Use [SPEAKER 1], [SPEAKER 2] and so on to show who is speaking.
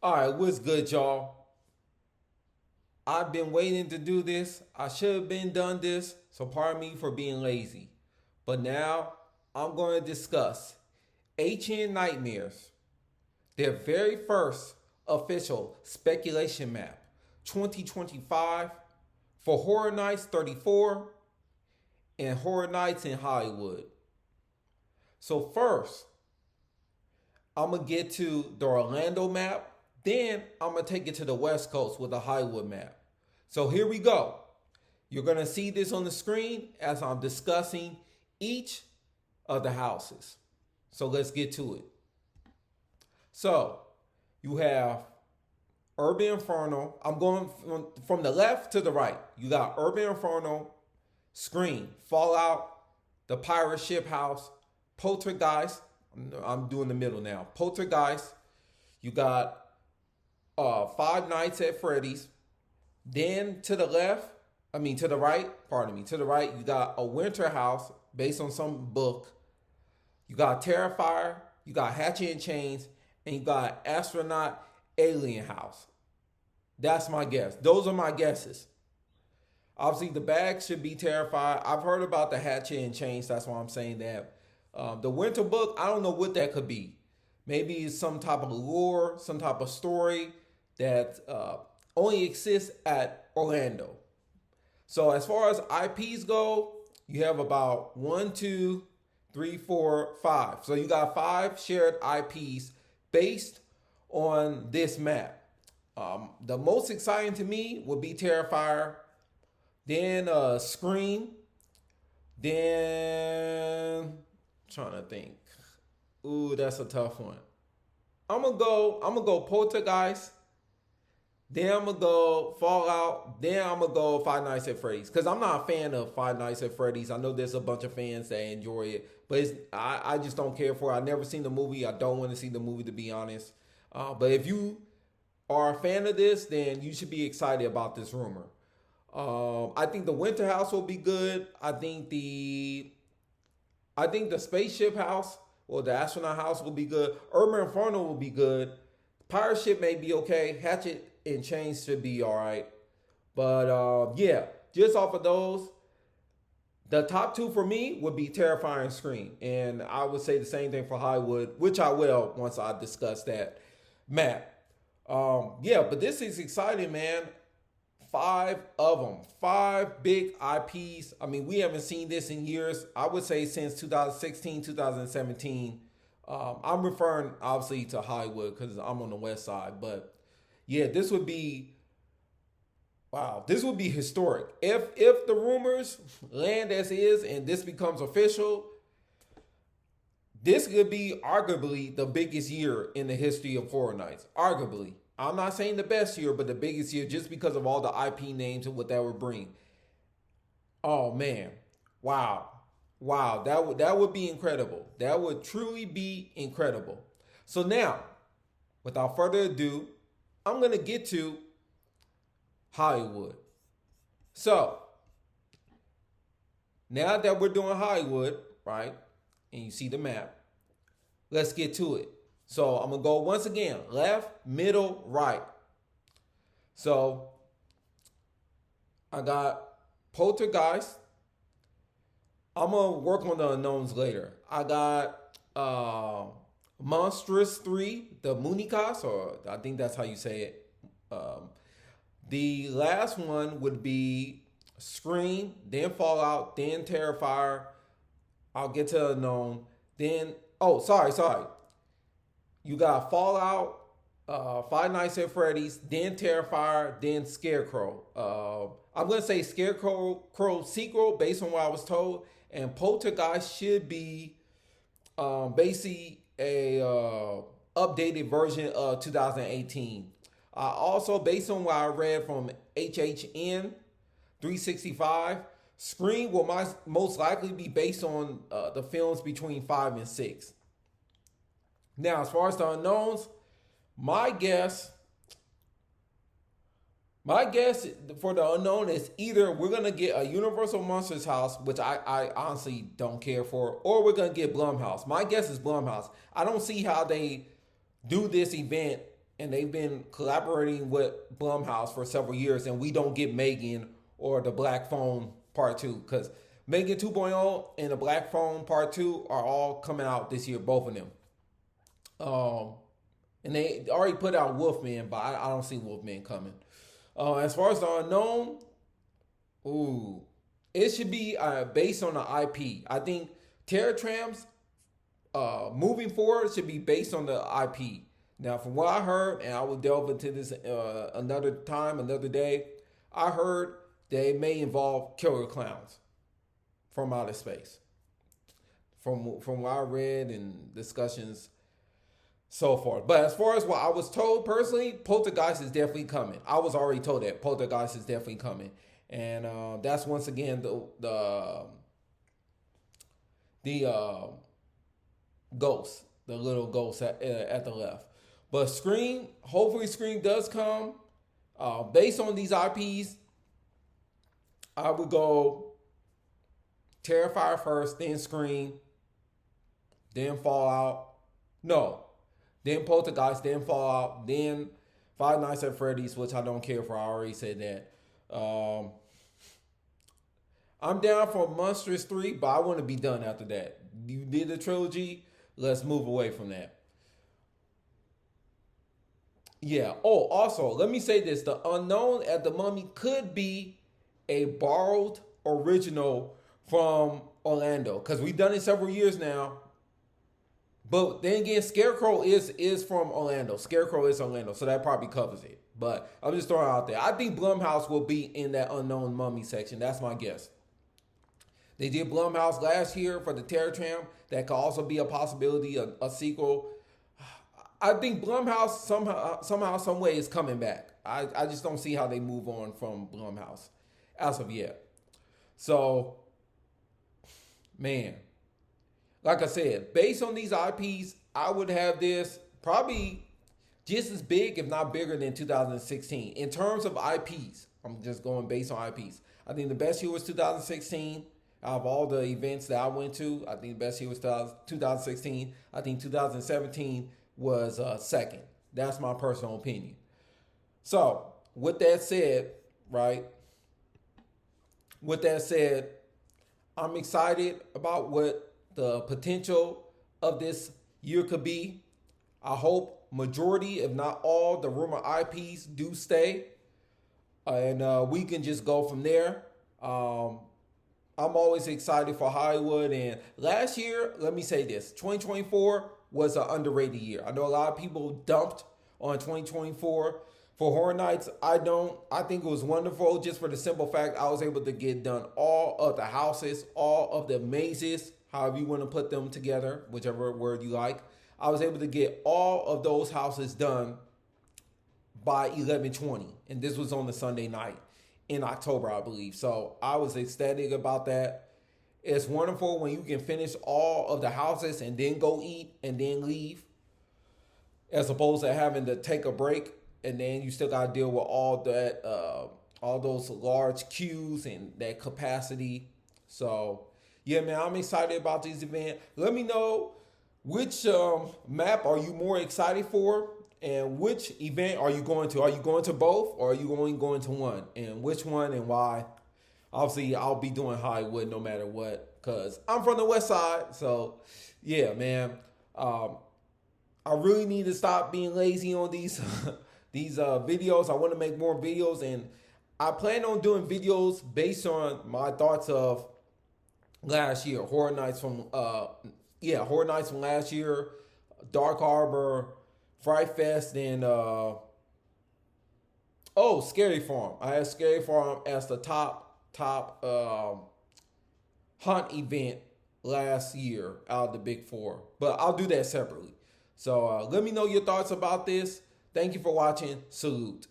[SPEAKER 1] All right, what's good, y'all? I've been waiting to do this. I should have been done this, so pardon me for being lazy. But now I'm going to discuss HN Nightmares, their very first official speculation map, 2025 for Horror Nights 34 and Horror Nights in Hollywood. So first, I'm going to get to the Orlando map. Then I'm going to take it to the West Coast with a Hollywood map. So here we go. You're going to see this on the screen as I'm discussing each of the houses. So let's get to it. So you have Urban Inferno. I'm going from the left to the right. You got Urban Inferno, Scream, Fallout, the Pirate Ship House, Poltergeist. I'm doing the middle now. Poltergeist. You got Five Nights at Freddy's. Then to the right, you got A Winter House based on some book. You got Terrifier, you got Hatchet and Chains, and you got Astronaut Alien House. That's my guess. Those are my guesses. Obviously, the bag should be Terrifier. I've heard about the Hatchet and Chains. That's why I'm saying that. The Winter book, I don't know what that could be. Maybe it's some type of lore, some type of story that only exists at Orlando. So as far as IPs go, you have about 1, 2, 3, 4, 5. So you got 5 shared IPs based on this map. The most exciting to me would be Terrifier, then Scream, then trying to think. Ooh, that's a tough one. I'm gonna go Poltergeist. Then I'm gonna go Fallout. Then I'm gonna go Five Nights at Freddy's. Cause I'm not a fan of Five Nights at Freddy's. I know there's a bunch of fans that enjoy it, but I just don't care for it. I've never seen the movie. I don't want to see the movie, to be honest. But if you are a fan of this, then you should be excited about this rumor. I think the Winter House will be good. I think the Spaceship House or the Astronaut House will be good. Urban Inferno will be good. Pirate Ship may be okay. Hatchet and Chains should be all right. But yeah, just off of those, the top 2 for me would be Terrifying and Scream. And I would say the same thing for Hollywood, which I will once I discuss that map. Yeah, but this is exciting, man. 5 of them. 5 big IPs. I mean, we haven't seen this in years. I would say since 2016, 2017. I'm referring obviously to Hollywood because I'm on the west side. But yeah, this would be historic. If the rumors land as is and this becomes official, this could be arguably the biggest year in the history of Horror Nights. Arguably. I'm not saying the best year, but the biggest year just because of all the IP names and what that would bring. Oh man. Wow. That would be incredible. That would truly be incredible. So now, without further ado, I'm going to get to Hollywood. So, now that we're doing Hollywood, right, and you see the map, let's get to it. So, I'm going to go once again, left, middle, right. So, I got Poltergeist. I'm going to work on the unknowns later. I got Monstrous 3, the Munikas, or I think that's how you say it. The last one would be Scream, then Fallout, then Terrifier. I'll get to unknown. Then, sorry. You got Fallout, Five Nights at Freddy's, then Terrifier, then Scarecrow. I'm going to say Scarecrow sequel based on what I was told. And Poltergeist should be basically a updated version of 2018. Also, based on what I read from HHN 365, Scream will most likely be based on the films between 5 and 6. Now, as far as the unknowns, my guess for the unknown is either we're going to get a Universal Monsters house, which I honestly don't care for, or we're going to get Blumhouse. My guess is Blumhouse. I don't see how they do this event and they've been collaborating with Blumhouse for several years, and we don't get Megan or the Black Phone Part 2, because Megan 2.0 and the Black Phone Part 2 are all coming out this year, both of them. And they already put out Wolfman, but I don't see Wolfman coming. As far as the unknown, it should be based on the IP. I think Terror Trams, moving forward, should be based on the IP. Now, from what I heard, and I will delve into this another time, another day, I heard they may involve killer clowns from outer space. From what I read and discussions so far. But as far as what I was told personally, Poltergeist is definitely coming. I was already told that Poltergeist is definitely coming. And that's once again the ghost, the little ghost at the left. But Scream, hopefully Scream does come. Based on these IPs, I would go Terrifier first, then Scream, then Fallout. No, then Poltergeist, then Fallout, then Five Nights at Freddy's, which I don't care for. I already said that. I'm down for Monsters 3, but I want to be done after that. You did the trilogy, let's move away from that. Yeah. Oh, also, let me say this. The Unknown at the Mummy could be a borrowed original from Orlando, because we've done it several years now. But then again, Scarecrow is from Orlando. Scarecrow is Orlando, so that probably covers it. But I'm just throwing it out there. I think Blumhouse will be in that Unknown Mummy section. That's my guess. They did Blumhouse last year for the Terror Tram. That could also be a possibility, a sequel. I think Blumhouse somehow, some way is coming back. I just don't see how they move on from Blumhouse as of yet. So, man, like I said, based on these IPs, I would have this probably just as big, if not bigger, than 2016. In terms of IPs, I'm just going based on IPs. I think the best year was 2016. Out of all the events that I went to, I think the best year was 2016. I think 2017 was second. That's my personal opinion. So, with that said, I'm excited about what the potential of this year could be. I hope majority, if not all, the rumor IPs do stay. And we can just go from there. I'm always excited for Hollywood. And last year, let me say this, 2024 was an underrated year. I know a lot of people dumped on 2024. For Horror Nights, I think it was wonderful, just for the simple fact I was able to get done all of the houses, all of the mazes, however you want to put them together, whichever word you like. I was able to get all of those houses done by 11/20. And this was on the Sunday night in October, I believe. So I was ecstatic about that. It's wonderful when you can finish all of the houses and then go eat and then leave, as opposed to having to take a break and then you still got to deal with all that, all those large queues and that capacity. So yeah, man, I'm excited about this event. Let me know which map are you more excited for, and which event are you going to? Are you going to both, or are you going to one? And which one and why? Obviously, I'll be doing Hollywood no matter what, because I'm from the West Side. So yeah, man, I really need to stop being lazy on these these videos. I want to make more videos, and I plan on doing videos based on my thoughts of last year, Horror Nights from last year, Dark Harbor, Fright Fest, and Scary Farm. I had Scary Farm as the top hunt event last year out of the big four, but I'll do that separately. So let me know your thoughts about this. Thank you for watching. Salute.